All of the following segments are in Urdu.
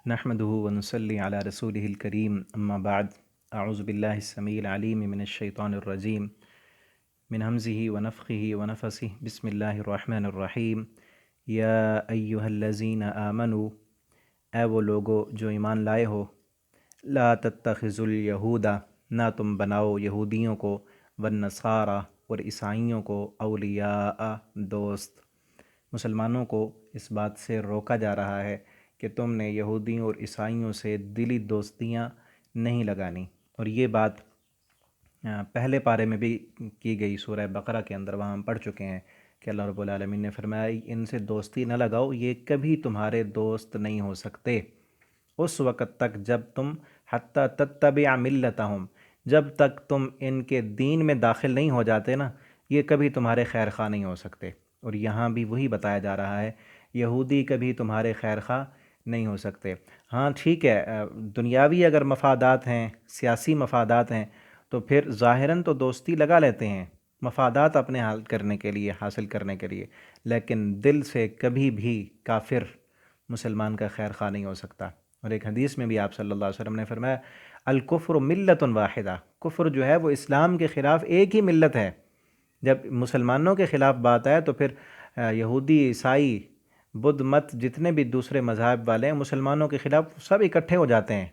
نحمده ونصلي على رسوله الكريم اما بعد اعوذ بالله السميع العليم من الشيطان الرجيم من همزه ونفخه ونفثه بسم الله الرحمن الرحیم یا ایہا الذین آمنوا، اے وہ لوگو جو ایمان لائے ہو، لا تتخذوا اليہود، نہ تم بناؤ یہودیوں کو، والنصارى اور عیسائیوں کو، اولیاء دوست۔ مسلمانوں کو اس بات سے روکا جا رہا ہے کہ تم نے یہودیوں اور عیسائیوں سے دلی دوستیاں نہیں لگانی، اور یہ بات پہلے پارے میں بھی کی گئی سورہ بقرہ کے اندر، وہاں ہم پڑھ چکے ہیں کہ اللہ رب العالمین نے فرمایا ان سے دوستی نہ لگاؤ، یہ کبھی تمہارے دوست نہیں ہو سکتے اس وقت تک جب تم حتیٰ تتبع ملتہم، جب تک تم ان کے دین میں داخل نہیں ہو جاتے نا، یہ کبھی تمہارے خیر خواہ نہیں ہو سکتے۔ اور یہاں بھی وہی بتایا جا رہا ہے، یہودی کبھی تمہارے خیر خواہ نہیں ہو سکتے۔ ہاں ٹھیک ہے، دنیاوی اگر مفادات ہیں، سیاسی مفادات ہیں، تو پھر ظاہراً تو دوستی لگا لیتے ہیں مفادات اپنے حل کرنے کے لیے، حاصل کرنے کے لیے، لیکن دل سے کبھی بھی کافر مسلمان کا خیر خواہ نہیں ہو سکتا۔ اور ایک حدیث میں بھی آپ صلی اللہ علیہ وسلم نے فرمایا الکفر ملت واحدہ، کفر جو ہے وہ اسلام کے خلاف ایک ہی ملت ہے۔ جب مسلمانوں کے خلاف بات آئے تو پھر یہودی، عیسائی، بدھ مت، جتنے بھی دوسرے مذاہب والے ہیں، مسلمانوں کے خلاف سب اکٹھے ہو جاتے ہیں۔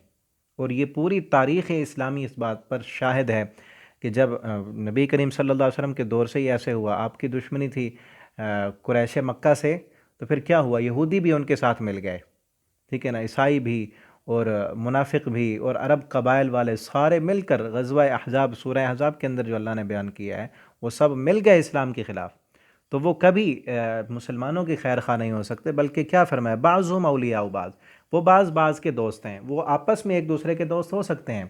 اور یہ پوری تاریخ اسلامی اس بات پر شاہد ہے کہ جب نبی کریم صلی اللہ علیہ وسلم کے دور سے ہی ایسے ہوا، آپ کی دشمنی تھی قریش مکہ سے، تو پھر کیا ہوا، یہودی بھی ان کے ساتھ مل گئے، ٹھیک ہے نا، عیسائی بھی اور منافق بھی اور عرب قبائل والے سارے مل کر غزوہ احزاب، سورہ احزاب کے اندر جو اللہ نے بیان کیا ہے، وہ سب مل گئے اسلام کے خلاف۔ تو وہ کبھی مسلمانوں کی خیر خواہ نہیں ہو سکتے، بلکہ کیا فرمایا بعضهم اولیاء بعض، وہ بعض کے دوست ہیں، وہ آپس میں ایک دوسرے کے دوست ہو سکتے ہیں،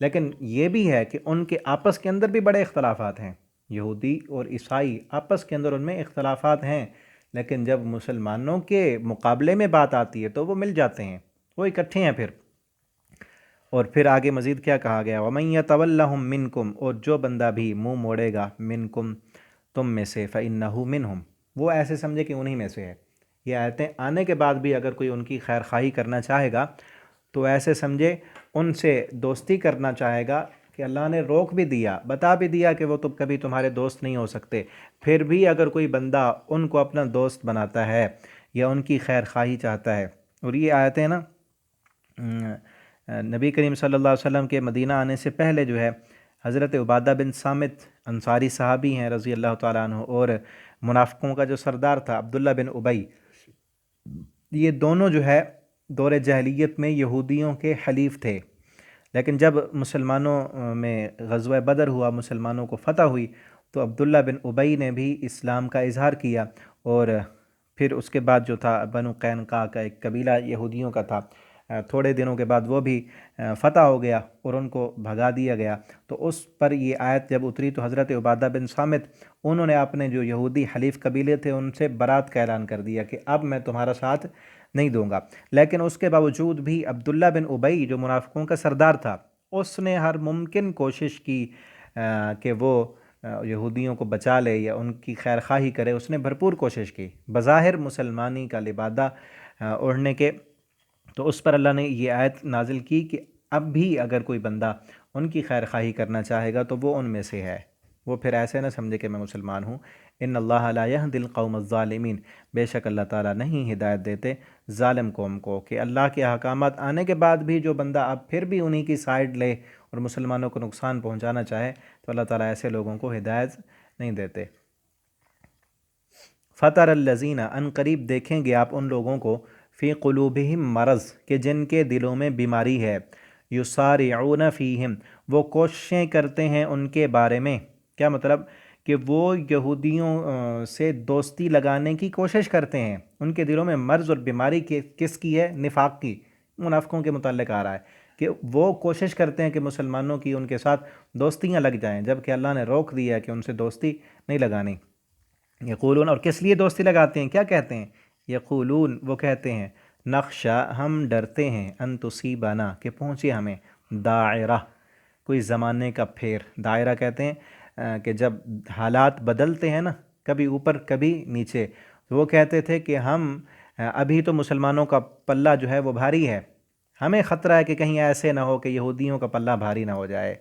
لیکن یہ بھی ہے کہ ان کے آپس کے اندر بھی بڑے اختلافات ہیں۔ یہودی اور عیسائی آپس کے اندر ان میں اختلافات ہیں، لیکن جب مسلمانوں کے مقابلے میں بات آتی ہے تو وہ مل جاتے ہیں، وہ اکٹھے ہیں پھر۔ اور پھر آگے مزید کیا کہا گیا، وَمَن يَتَوَلَّهُم مِّنكُمْ، اور جو بندہ بھی منہ موڑے گا، منکم تم میں سے، فَإِنَّهُ مِنْهُمْ، وہ ایسے سمجھے کہ انہی میں سے ہے۔ یہ آیتیں آنے کے بعد بھی اگر کوئی ان کی خیر خواہی کرنا چاہے گا تو ایسے سمجھے ان سے دوستی کرنا چاہے گا کہ اللہ نے روک بھی دیا، بتا بھی دیا کہ وہ تو کبھی تمہارے دوست نہیں ہو سکتے، پھر بھی اگر کوئی بندہ ان کو اپنا دوست بناتا ہے یا ان کی خیر خواہی چاہتا ہے۔ اور یہ آیتیں نا نبی کریم صلی اللہ علیہ وسلم کے مدینہ آنے سے پہلے جو ہے، حضرت عبادہ بن صامت انصاری صحابی ہیں رضی اللہ تعالیٰ عنہ، اور منافقوں کا جو سردار تھا عبداللہ بن ابی، یہ دونوں جو ہے دور جاہلیت میں یہودیوں کے حلیف تھے، لیکن جب مسلمانوں میں غزوہ بدر ہوا، مسلمانوں کو فتح ہوئی، تو عبداللہ بن ابی نے بھی اسلام کا اظہار کیا، اور پھر اس کے بعد جو تھا بنو قینقاع کا ایک قبیلہ یہودیوں کا تھا، تھوڑے دنوں کے بعد وہ بھی فتح ہو گیا اور ان کو بھگا دیا گیا۔ تو اس پر یہ آیت جب اتری تو حضرت عبادہ بن صامت، انہوں نے اپنے جو یہودی حلیف قبیلے تھے ان سے برات کا اعلان کر دیا کہ اب میں تمہارا ساتھ نہیں دوں گا، لیکن اس کے باوجود بھی عبداللہ بن ابی جو منافقوں کا سردار تھا، اس نے ہر ممکن کوشش کی کہ وہ یہودیوں کو بچا لے یا ان کی خیر خواہی کرے، اس نے بھرپور کوشش کی بظاہر مسلمانی کا لبادہ اوڑھنے کے۔ تو اس پر اللہ نے یہ آیت نازل کی کہ اب بھی اگر کوئی بندہ ان کی خیر خواہی کرنا چاہے گا تو وہ ان میں سے ہے، وہ پھر ایسے نہ سمجھے کہ میں مسلمان ہوں۔ ان اللہ لا یہدی القوم الظالمین، بے شک اللہ تعالیٰ نہیں ہدایت دیتے ظالم قوم کو، کہ اللہ کے احکامات آنے کے بعد بھی جو بندہ اب پھر بھی انہی کی سائیڈ لے اور مسلمانوں کو نقصان پہنچانا چاہے تو اللہ تعالیٰ ایسے لوگوں کو ہدایت نہیں دیتے۔ فَتَرَ الَّذِينَ، ان قریب دیکھیں گے آپ ان لوگوں کو، فی قلوبہم مرض، کہ جن کے دلوں میں بیماری ہے، یسارعون فیہم، وہ کوششیں کرتے ہیں ان کے بارے میں۔ کیا مطلب؟ کہ وہ یہودیوں سے دوستی لگانے کی کوشش کرتے ہیں، ان کے دلوں میں مرض اور بیماری کس کی ہے؟ نفاق کی، منافقوں کے متعلق آ رہا ہے کہ وہ کوشش کرتے ہیں کہ مسلمانوں کی ان کے ساتھ دوستیاں لگ جائیں، جبکہ اللہ نے روک دیا کہ ان سے دوستی نہیں لگانی۔ یقولون، اور کس لیے دوستی لگاتے ہیں؟ کیا کہتے ہیں؟ یقولون، وہ کہتے ہیں، نخشا، ہم ڈرتے ہیں، ان تصیبنا، کہ پہنچے ہمیں، دائرہ، کوئی زمانے کا پھیر۔ دائرہ کہتے ہیں کہ جب حالات بدلتے ہیں نا، کبھی اوپر کبھی نیچے، تو وہ کہتے تھے کہ ہم ابھی تو مسلمانوں کا پلہ جو ہے وہ بھاری ہے، ہمیں خطرہ ہے کہ کہیں ایسے نہ ہو کہ یہودیوں کا پلہ بھاری نہ ہو جائے۔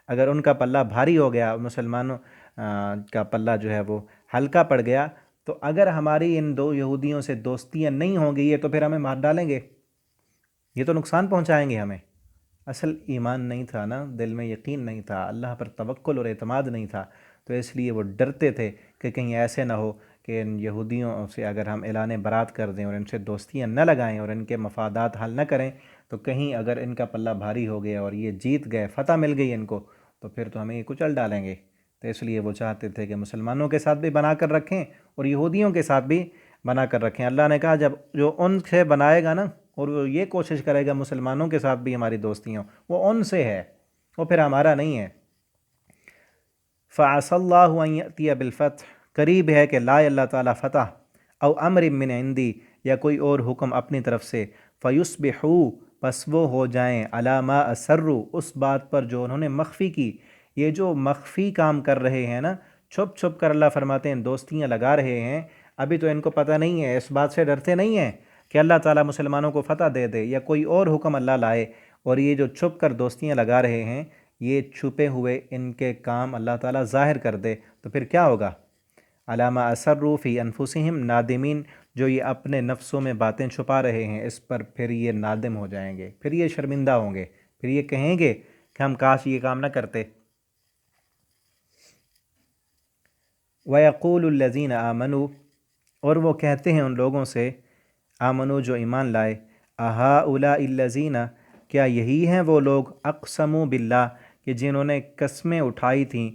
اگر ان کا پلہ بھاری ہو گیا، مسلمانوں کا پلہ جو ہے وہ ہلکا پڑ گیا، تو اگر ہماری ان دو یہودیوں سے دوستیاں نہیں ہوں گی یہ تو پھر ہمیں مار ڈالیں گے، یہ تو نقصان پہنچائیں گے ہمیں۔ اصل ایمان نہیں تھا نا، دل میں یقین نہیں تھا، اللہ پر توکل اور اعتماد نہیں تھا، تو اس لیے وہ ڈرتے تھے کہ کہیں ایسے نہ ہو کہ ان یہودیوں سے اگر ہم اعلان برات کر دیں اور ان سے دوستیاں نہ لگائیں اور ان کے مفادات حل نہ کریں، تو کہیں اگر ان کا پلہ بھاری ہو گیا اور یہ جیت گئے، فتح مل گئی ان کو، تو پھر تو ہمیں یہ کچل ڈالیں گے۔ تو اس لیے وہ چاہتے تھے کہ مسلمانوں کے ساتھ بھی بنا کر رکھیں اور یہودیوں کے ساتھ بھی بنا کر رکھیں۔ اللہ نے کہا جب جو ان سے بنائے گا نا اور وہ یہ کوشش کرے گا مسلمانوں کے ساتھ بھی ہماری دوستیاں، وہ ان سے ہے، وہ پھر ہمارا نہیں ہے۔ فَعَسَى اللَّهُ أَن يَأْتِيَ بِالْفَتْحِ، قریب ہے کہ لائے اللہ تعالیٰ فتح، او امر من عندی، یا کوئی اور حکم اپنی طرف سے، فَيُصْبِحُوا، پس وہ ہو جائیں، عَلَى مَا أَسَرُّوا، اس بات پر جو انہوں نے مخفی کی۔ یہ جو مخفی کام کر رہے ہیں نا، چھپ چھپ کر اللہ فرماتے ہیں دوستیاں لگا رہے ہیں، ابھی تو ان کو پتہ نہیں ہے، اس بات سے ڈرتے نہیں ہیں کہ اللہ تعالیٰ مسلمانوں کو فتح دے دے یا کوئی اور حکم اللہ لائے، اور یہ جو چھپ کر دوستیاں لگا رہے ہیں، یہ چھپے ہوئے ان کے کام اللہ تعالیٰ ظاہر کر دے تو پھر کیا ہوگا؟ علامہ اسروا فی انفسہم نادمین، جو یہ اپنے نفسوں میں باتیں چھپا رہے ہیں اس پر پھر یہ نادم ہو جائیں گے، پھر یہ شرمندہ ہوں گے، پھر یہ کہیں گے کہ ہم کاش یہ کام نہ کرتے۔ وَيَقُولُ الَّذِينَ آمَنُوا، اور وہ کہتے ہیں ان لوگوں سے آمنو جو ایمان لائے، اَهَٰؤُلَاءِ الَّذِينَ، کیا یہی ہیں وہ لوگ، اقسموا باللہ، کہ جنہوں نے قسمیں اٹھائی تھیں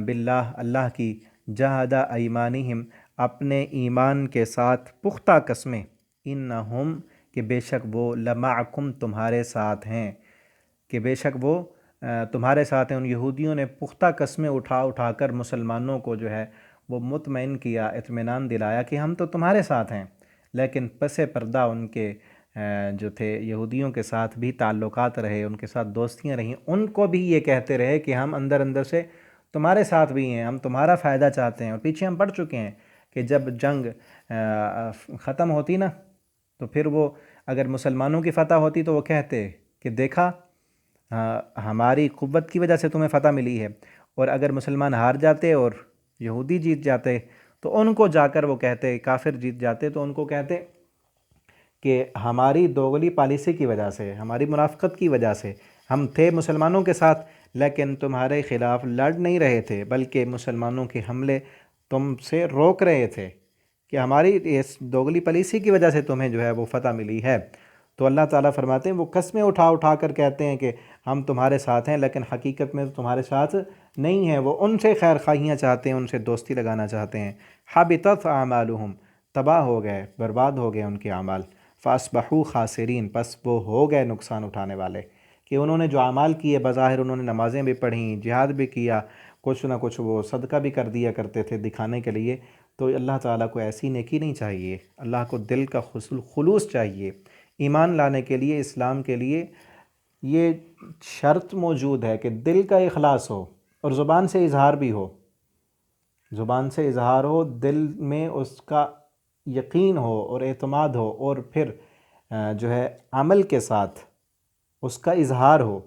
باللہ، اللہ کی، جہد ایمانہم، اپنے ایمان کے ساتھ پختہ قسمیں، انہم، کہ بے شک وہ، لمعکم، تمہارے ساتھ ہیں، کہ بے شک وہ تمہارے ساتھ ہیں۔ ان یہودیوں نے پختہ قسمیں اٹھا اٹھا کر مسلمانوں کو جو ہے وہ مطمئن کیا، اطمینان دلایا کہ ہم تو تمہارے ساتھ ہیں، لیکن پس پردہ ان کے جو تھے یہودیوں کے ساتھ بھی تعلقات رہے، ان کے ساتھ دوستیاں رہیں، ان کو بھی یہ کہتے رہے کہ ہم اندر اندر سے تمہارے ساتھ بھی ہیں، ہم تمہارا فائدہ چاہتے ہیں۔ اور پیچھے ہم پڑھ چکے ہیں کہ جب جنگ ختم ہوتی نا، تو پھر وہ اگر مسلمانوں کی فتح ہوتی تو وہ کہتے کہ دیکھا ہماری قوت کی وجہ سے تمہیں فتح ملی ہے، اور اگر مسلمان ہار جاتے اور یہودی جیت جاتے تو ان کو جا کر وہ کہتے، کافر جیت جاتے تو ان کو کہتے کہ ہماری دوغلی پالیسی کی وجہ سے، ہماری منافقت کی وجہ سے ہم تھے مسلمانوں کے ساتھ لیکن تمہارے خلاف لڑ نہیں رہے تھے، بلکہ مسلمانوں کے حملے تم سے روک رہے تھے، کہ ہماری اس دوغلی پالیسی کی وجہ سے تمہیں جو ہے وہ فتح ملی ہے۔ تو اللہ تعالیٰ فرماتے ہیں وہ قسمیں اٹھا اٹھا کر کہتے ہیں کہ ہم تمہارے ساتھ ہیں، لیکن حقیقت میں تمہارے ساتھ نہیں ہیں، وہ ان سے خیر خواہیاں چاہتے ہیں، ان سے دوستی لگانا چاہتے ہیں۔ حبطت اعمالہم، تباہ ہو گئے، برباد ہو گئے ان کے اعمال۔ فاصبحوا خاسرین، پس وہ ہو گئے نقصان اٹھانے والے، کہ انہوں نے جو اعمال کیے، بظاہر انہوں نے نمازیں بھی پڑھیں، جہاد بھی کیا، کچھ نہ کچھ وہ صدقہ بھی کر دیا کرتے تھے دکھانے کے لیے، تو اللہ تعالیٰ کو ایسی نیکی نہیں چاہیے، اللہ کو دل کا خلوص چاہیے۔ ایمان لانے کے لیے، اسلام کے لیے یہ شرط موجود ہے کہ دل کا اخلاص ہو اور زبان سے اظہار بھی ہو، زبان سے اظہار ہو، دل میں اس کا یقین ہو اور اعتماد ہو، اور پھر جو ہے عمل کے ساتھ اس کا اظہار ہو،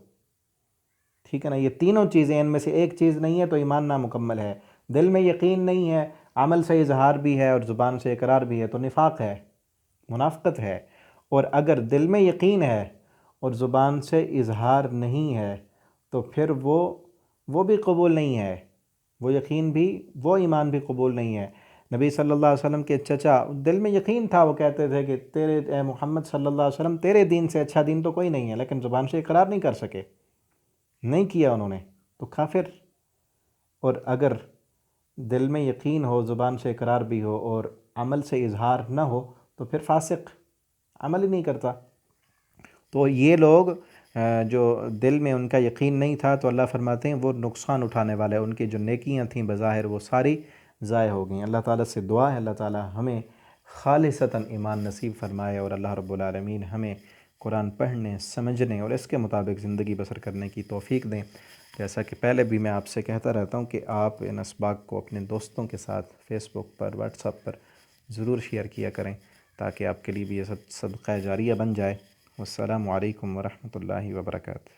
ٹھیک ہے نا؟ یہ تینوں چیزیں، ان میں سے ایک چیز نہیں ہے تو ایمان نامکمل ہے۔ دل میں یقین نہیں ہے، عمل سے اظہار بھی ہے اور زبان سے اقرار بھی ہے تو نفاق ہے، منافقت ہے۔ اور اگر دل میں یقین ہے اور زبان سے اظہار نہیں ہے تو پھر وہ بھی قبول نہیں ہے، وہ یقین بھی، وہ ایمان بھی قبول نہیں ہے۔ نبی صلی اللہ علیہ وسلم کے چچا، دل میں یقین تھا، وہ کہتے تھے کہ تیرے اے محمد صلی اللہ علیہ وسلم، تیرے دین سے اچھا دین تو کوئی نہیں ہے، لیکن زبان سے اقرار نہیں کر سکے، نہیں کیا انہوں نے، تو کافر۔ اور اگر دل میں یقین ہو، زبان سے اقرار بھی ہو اور عمل سے اظہار نہ ہو تو پھر فاسق، عمل ہی نہیں کرتا۔ تو یہ لوگ جو دل میں ان کا یقین نہیں تھا، تو اللہ فرماتے ہیں وہ نقصان اٹھانے والے، ان کی جو نیکیاں تھیں بظاہر وہ ساری ضائع ہو گئیں۔ اللہ تعالیٰ سے دعا ہے اللہ تعالیٰ ہمیں خالصتاً ایمان نصیب فرمائے، اور اللہ رب العالمین ہمیں قرآن پڑھنے، سمجھنے اور اس کے مطابق زندگی بسر کرنے کی توفیق دیں۔ جیسا کہ پہلے بھی میں آپ سے کہتا رہتا ہوں کہ آپ ان اسباق کو اپنے دوستوں کے ساتھ فیس بک پر، واٹس ایپ پر ضرور شیئر کیا کریں، تاکہ آپ کے لیے بھی یہ صدقہ جاریہ بن جائے۔ والسلام علیکم ورحمۃ اللہ وبرکاتہ.